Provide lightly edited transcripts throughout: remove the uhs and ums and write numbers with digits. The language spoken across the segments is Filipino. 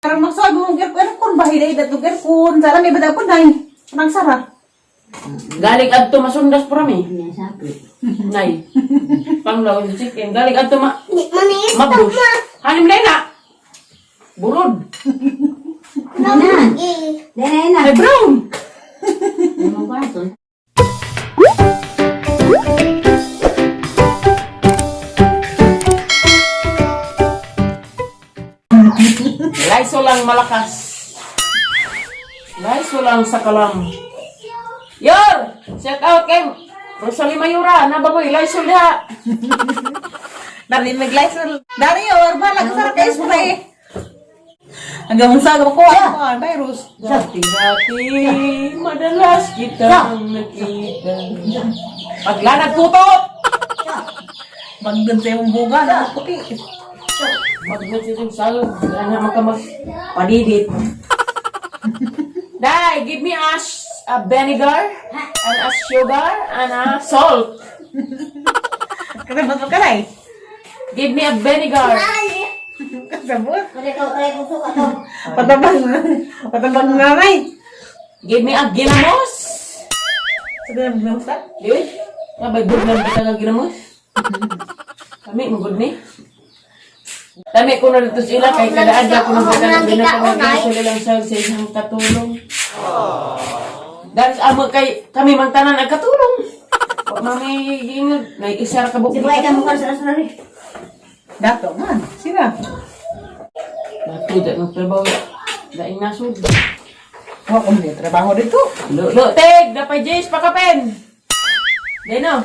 Karang magsabi mo, kun bahiday datugan kun. Sara may bada kun nay. Nang sara. Galing adto masundas prami. Yan sabi. Nay. Panglaw sa chicken. Galing adto Maniit mabus. Hanim na na. Burod. Yan. Yan na. Ay brown. Ano ba ito? Laiso lang malakas. Laiso lang sa kalam. Yor! Shout out kay Rosalie Mayura. Nabagoy, Laiso liha. Dari naglaysol. Dari or balag sara kay spray. Hanggang unsa ko kuha virus. Dati-dati, madalas kitang nakita. Paglanag tutot! Bagdan sa imong buga na puti. Magmessage salud. Ano magpadidit. Dai, give me a vinegar and a sugar and a salt. Kada ba ka nay? Give me a vinegar. Kasabot. Kaya ko suka to. Patabang nanay. Give me a ginamos. Sada na magnamusta? Di? Nabay budlan kita nga ginamos. Kami mo good ni. Dami ko na dito sila kay kada adlaw ko na binatang lang sa isang katulong. Dahil amo kay kami mang tanan ang katulong. Mami ingag na isar ka bukid. Sibay ka mo ka sa asari. Dato man. Sila. Tidak magtrabaho. Daing nasud. Wa ko may trabaho dito. Lo, teg, dapat Jace pakapen. Deno.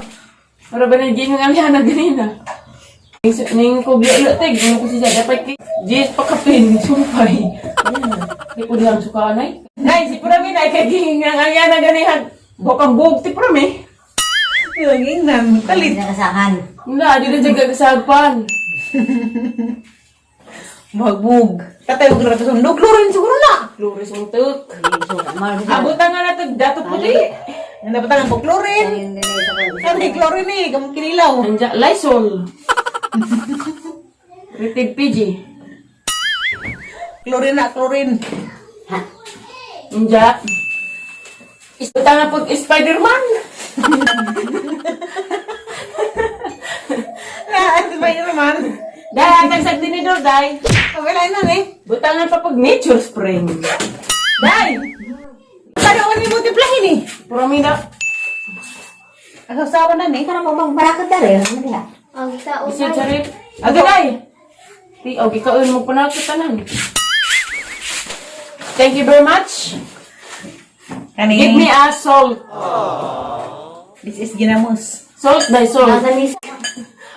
Para ba na Jace ng alihan na ganina? Ning ko lo, teg, ning ko siya dapat Jace pakapen, sumpay. Di ko dihang sukanay. Nay, si Purami na kay ging ng alihan na ganihan. Bokang bugti Purami. Ilaging nan talit. Nakasahan. Wala, di na jaga kasagpan. Magbug. Tatay ug ra sa sundok lurin siguro na. Luris mong tuk. Abutan nga na tuk dato puti. Ang dapat ang pagklorin. Kanay klorin eh, gamot kinilaw. Anja, Lysol. Rated PG. Klorin na, klorin. Anja. Isbuta nga pag Spider-Man. Sabay naman. Dahil, nagsag dinidor, day. Wala na eh. Butangan pa pag Nature Spring. Day! Kaya ni multiplahin eh. Puromina. Asasawa na eh. Ikaw na magbarakad na rin. Ano niya? Ang tao Isin sa rin. Aga, day! Di, okay, kaun mo pa na kitanan. Thank you very much. Kani, Give me a salt. this is ginamos. Salt, day, salt. Nasa nis.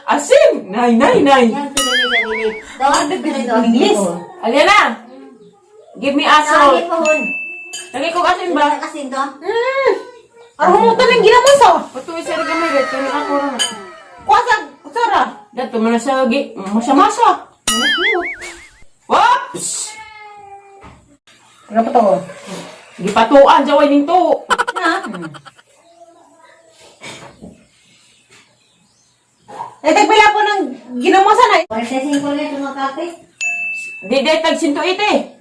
Asin! Nay, nay, nay. Yan, pinili sa gilid. Doon, pinili doon. English. Aliana! Give me a Saan salt. po hon? Lagi ko asin ba? Asin to? Ano mo ng ginamos oh? Patuloy sa regamay, ito na ako na. Kwasag, sara. Dato mo na sa masa-masa. Whoops! Ano pa to? Gipatuan, jaway ning to. Ha? Eh, tagpila po ng ginamosan ay. Processing ko rin itong mga kape. Di tag 180.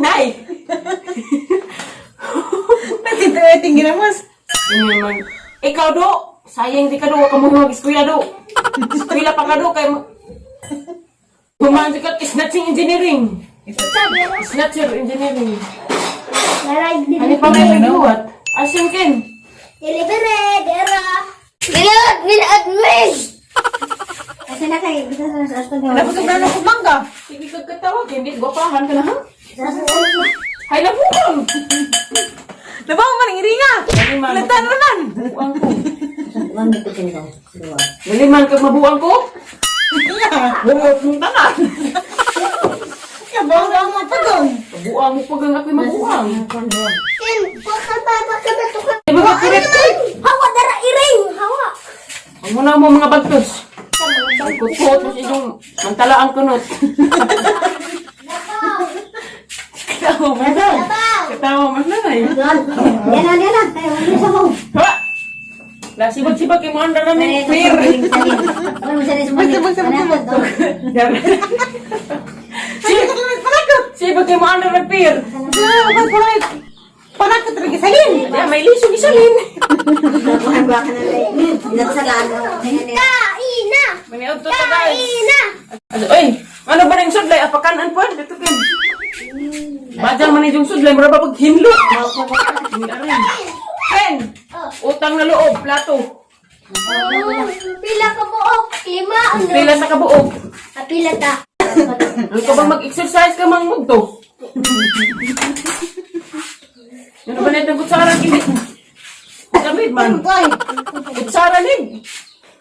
Nay! Nagsintuweting ginamos. Naman. Ikaw do, sayang di ka do, ka mo mag-eskwela do. Eskwela pa ka do, kay Human ka, snatching engineering. Snatcher engineering. Naray din. Ano pa may pagbuhat? Asin kin. Delivery, dera. Bilad, bilad, wish. Kasi na kayo, bisa sa aston ko. Napusog na ng kumangga. Sige kagkatawag, hindi gwapahan ka na ha? Sa aston. Hay labukang! Nabaw man ang iringa. Daliman. Nagtan naman. Mabuang ko. Saan ko ito ko? Daliman kag mabuang ko? Bungot mong tanan. Kabaw na ang pagong. Mabuang mo pag ang ako'y mabuang. Ken, pakababa ka ba to ka? Ay mga kuret ko. Hawa, dara, iring. Hawa. Ang muna mo mga bagtos. Kutkot mo sa inyong mantala ang kunot. Katawa mo na. Katawa mo na. Yan na. Tayo, ano sa mo? Ha? Sibag-sibag kay mo andar na ni Peer. Ano mo siya semua ni? Sibag kay mo andar na Peer. Panakot lagi salin. Ya, may lisong isalin. Bukan bukan nanti. Tidak salah. Kaina! Maniod to guys. Kaina! Oy, ano ba ning sudlay? Apakanan po dito kin. Bajang man yung sudlay, mura ba pag hinlo? Ken, utang na loob, plato. Pila ka buok? 5 ano? Pila sa kabuok. Pila ta. Ano ka bang mag-exercise ka mang mugto? Ano ba na itong kutsara kini? Sabit man. Kutsara nig.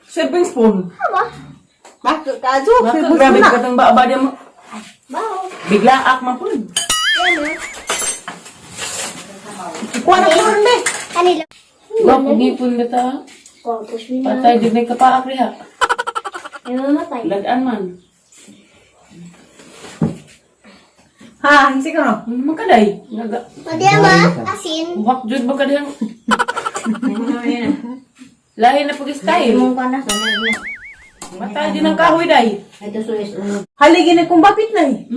Serving spoon. Bakit ka, Jo? Bakit grabe ka itong ba dia mo? Bao. Bigla ak man po. Kuha na kuha na. Kanila. Ba, pugipon na ta. Tapos mina. Patay, di may kapaak riha. Ay mamatay. Lagaan man. Ha, hindi ka no? Magkaday. Madi ama. Asin. Buhak jud ba ka diyang? Lahi na pag-style. Mong panas sana. Matay din ang kahoy, day. Ito sulis ulo. Haligin kung bapit na eh.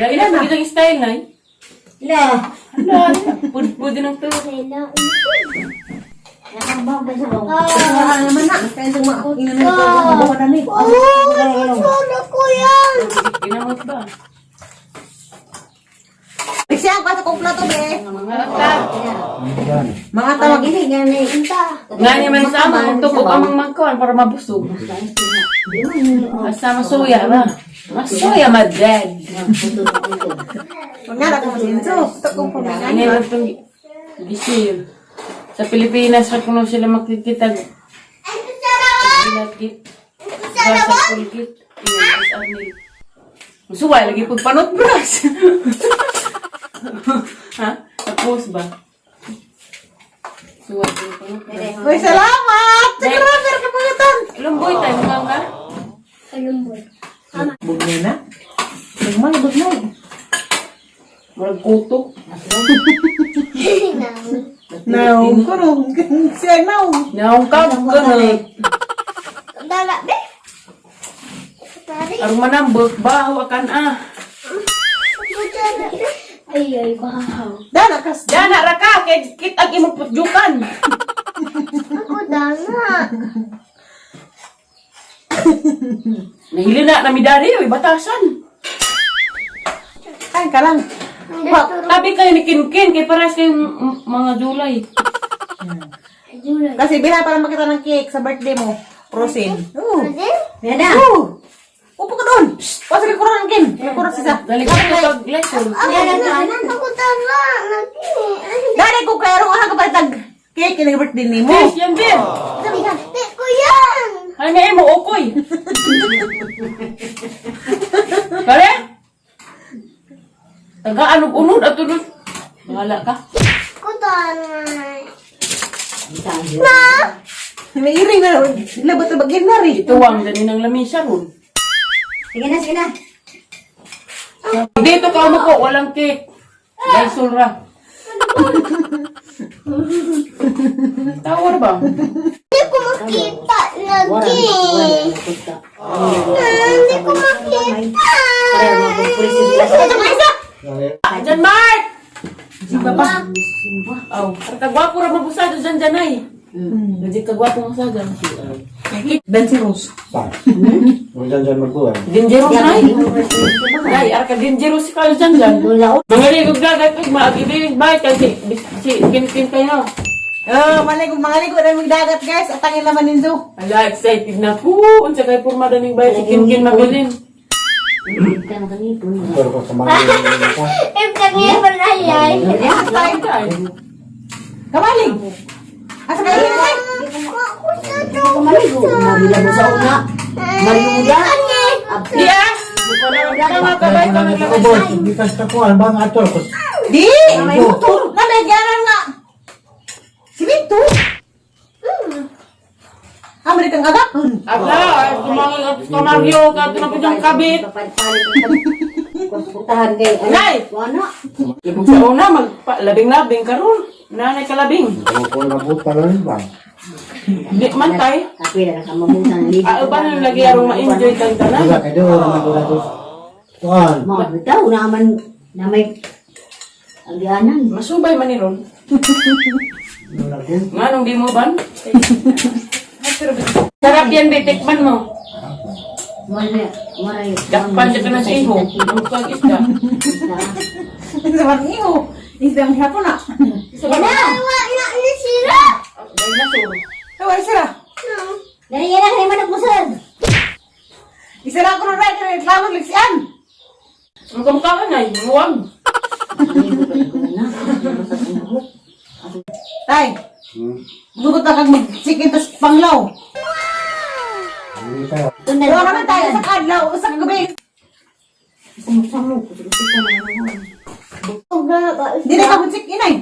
Lahi na pag-isang style, nay. Lah. Hala, pud-pud din ang to. Kailangan. Nakambang ba sa bawah? Ah, naman na. Kaya itong mga ina na ito. Bawa na ni. Sana ko yan. Ginamot ba? Siya ang pasok kong plato, be. Mga tag. Mga tawag. Ini gani. Nga niya man sa amang magtukok amang magkawan para mabusog. Asama soya ba? Masoya, madad. Huwag nga na kung masinso. Ito kong Ano pumingan. yung itong gisir? Sa Pilipinas, kung kuno sila makikitag. Bilagit. Sa pulgit. Suway, lagi pagpanot bras. Ha? Tapos ba? Suway, pagpanot bras. Uy, salamat! Siguro, meron ka pangitan. Ilang boy tayo mga ka? Kalumbol. Bug na na. Nagman, bug na eh. Marag kuto. Now, kuro. Siya now. Naong ka, ganun. Dala, be. Tari. Arong manambot ba? Hawakan ah. Ay, wow. Dana, kas. Dana, raka, kay kitag imong putjukan. Ako dana. Nahili na, namidari, oy, batasan. Kain ka lang. Tabi kayo ni Kinkin, kay pares kayong mga July. Kasi bila para makita ng cake sa birthday mo. Rosin. Oo. Beda. Oo. Upo ka doon. Pasok ka kurang Kim. Kurang sisa. Dali ka na pag-lesson. Ako dana. Dali ko kaya rin ka pa tag cake yung birthday ni mo. Yes, yan din. Di ko yan. Ay, may mo, okoy. Kare? Taga-anog-unod at tunod. Bahala ka. Ako dana. May iring na. Labot na bagyan na rin. Tuwang dani ng lamisa ron. Sige na, sige na. Dito ka mo po, walang cake. Dahil sulra. Tawar ba? Hindi ko makita lagi. Hindi ko makita. Diyan, Mark! Simba pa. Oh, kagwapo ra mabusado dyan dyan ay. Jadi kagwapo mo sa dyan. Dan si Rose. Huwag dyan magbuhay. Dangerous na ay. Ay, arka dangerous kayo dyan dyan. Mga ligog gagay pag maagibilig ba? Kasi si Kim kayo. Oh, maligog, mga ligo na may dagat guys. At ang ilaman ninyo. Ala, excited na po. Unsa kay purmada ning bay si Kim Magalin. Pero kung sa mga ka, If kanya pa na yan. Time time. Kamalig. Asa kayo na? Ako sa Maligo. Mabila mo sa una. Mariuda. Yes. Tama ka ba ito kabos, hindi ka sa kuhan, bang ato, Di! May motor. Nalagyanan nga. Simento. Amri kang agak. Abla, kumaryo ka ito na po diyang kabit. Putahan kay. Nay! Ano? Ibig sa una, labing-labing karon. Nanay ka labing. kung nabuta na rin ba? Di man tay. Tapi dah kamabutan ni. Ba nang lagi arong ma-enjoy kang tanan? Wala kayo doon naman doon natin. Kuan. Mau tahu naman na may agianan. Masubay man ni ron. Wala din. Nganong di mo ban? Sarap yan, be. Tikman mo. Maray. Dakpan siya ka ng siho. Ang kag isda. Sa mga iho. Isda ang hapon na. Isa ba na? Wala na ni sira. Dahil na suro. Ay, sira. Dari yan ang manok musad. Isa lang ko na rin. Reklamo liksian. Ang kamukha na, huwag. Tay. Lugot na kag mag-chicken tas panglaw. Hindi tayo. Wala naman tayo sa kadlaw. Sa kagabi. Hindi na ka mag-chicken ay.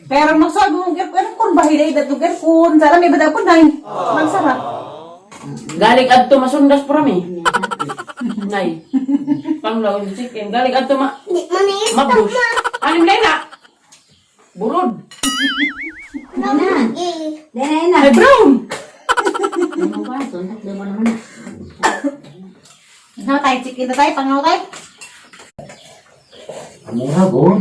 Pero magsabi mo, kun bahilay datong kun. Sala may bada kun ay. Magsarap. Galing adto masundas parami. Nay. Panglaw yung chicken. Galing adto Di maniis mabus. Anim na na. Burod. Dari na. Ay, brown. Ano ba? Suntak din mo naman. Ano tayo, chicken na tayo, panglaw tayo. Mura bon.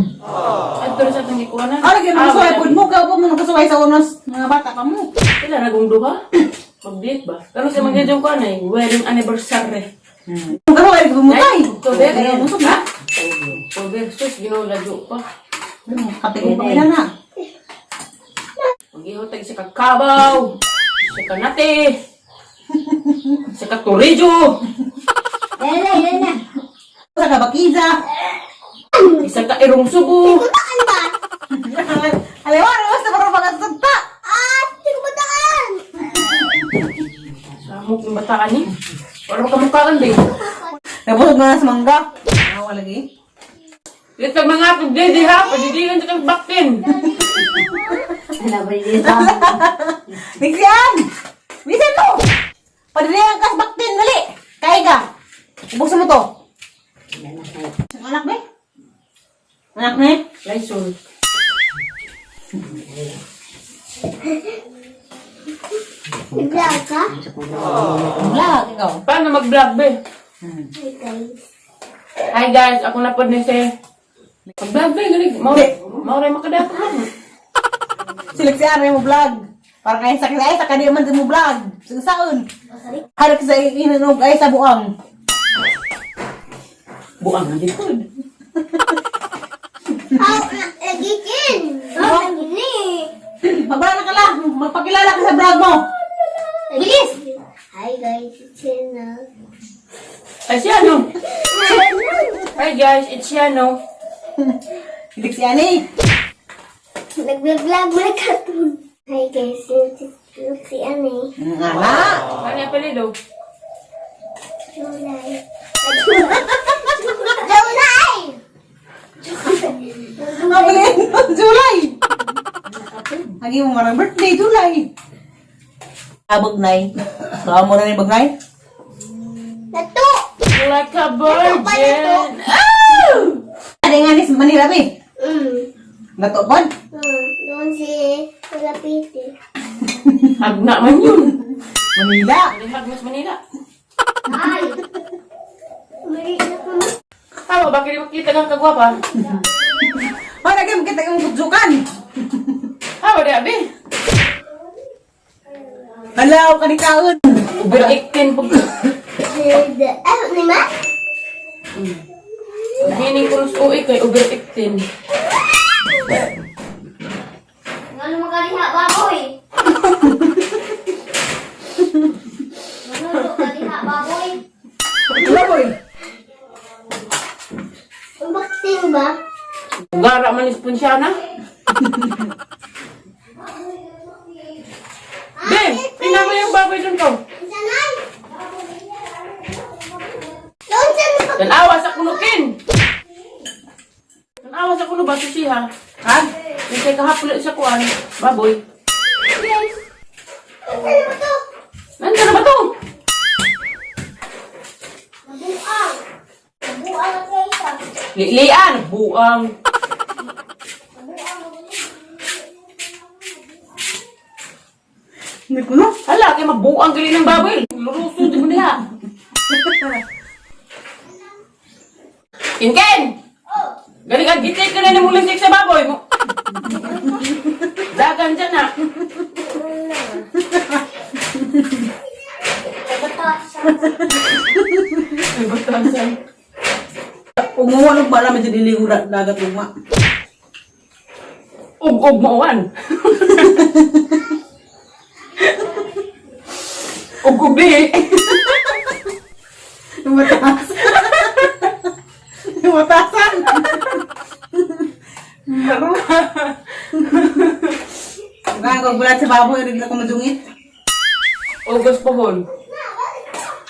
Adto na sa itong ikuanan. Ano, lagyan mo sa ipod mo. Kaya po mo nagkasuway sa unos. Mga bata ka mo. Sila nagong duha. Mag-date ba? Pero sa mag-date ko na wedding anniversary. Kung kasuway, bumutay. October. Kaya musok na. October. Sus, ginulado pa. Katingin pa kailan na. Mag-ihotag sa kakabaw. Sa kanate. Sa katurijo. Dari na. Sa kabakiza. Isa ka irong subo. Kutaan ba? Alawan, basta parang pagkatagta. Di ko mataan. Samok yung bataan ni. Parang kamukhaan din. Nabusog na sa mangga. Awa lagi. Ito mga tugdedi ha. Padidigan sa kang baktin. Ano ba dito? Niksian! Bisan mo! Padilihan ka sa baktin, dali! Kaya ka! Ubuksan mo to. Anak ba? Anak na eh? Lysol. Nag-vlog ka? Vlog, ikaw. Paano mag-vlog be? Hi guys. Hi guys, ako na po ni si... Mag-vlog be, galing. Mauray makadato lang. Siliksian rin mo vlog. Para kaya sakit ay sa kanya man din mo vlog. Saan? Harap sa inanog ay sa buang. Buang na dito. Nagikin. Nagini. Magbala ka lang. Magpakilala ka sa vlog mo. Bilis. Hi guys, it's Hannah. Ay, si ano? Hi guys, it's Yano. Siliksian eh. Nag-vlog mo na cartoon. Hi guys, it's si Annie. Anak. Ano yung apelido? July. July! Mabilin mo, July. Lagi mo marang birthday, July. Bagnay. Gawa mo na ni Bagnay? Nato! Like a virgin. Ada nga ni Manila, be. Natupod? Doon si Kalapiti. Hagna man yun. Manila. Hag mas Manila. Ay! Mali na ko. Tama, bakit di makita kang kagwapa? Wala kayo makita yung kutsukan. Tama, di abi. Alaw ka ni kaon. Uber 18 po. Ni ma? Hining ko sa uwi kay Uber 18. Ngano magaliha baboy? Ngano magaliha baboy? Laboy. Umakting ba? Gara man is punsyana. Ben, pinama yung baboy dun ko. Sanay! Doon sa mga Tanawa sa kunukin. Tanawa sa kuno ba siya? Ha? Kasi kahapon sa kuan, baboy. guys. Ano ba to? Nandiyan na ba to? Nabuang. Nabuang ang kaysa. Lian, buang. Hindi ko na. Hala, kaya mabuang gali ng baboy. Luruso, di mo niya. Kinken! Galing ang gitik ka na ni mulisik sa baboy mo. Dagan dyan ha. Ay, batasan. Kung mawalog ba alam, medyo diligo na dagat luma. Ug-ug mauwan. Ug-ug di. Yung mataas. Yung matasan. Kung bulat sa baboy, rin na ko madungit. Ugos pohon.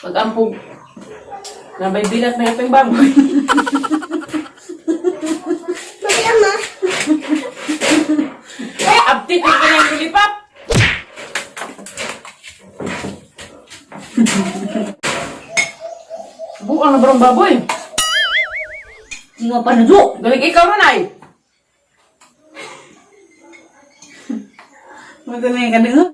Pag-ampog. Nabay bilat na yung baboy. Mama. Eh, update ka na yung lilipap. Buang na barang baboy. Hindi mo pa nadyo. Galing ikaw na ay. Maganda yung kadungo.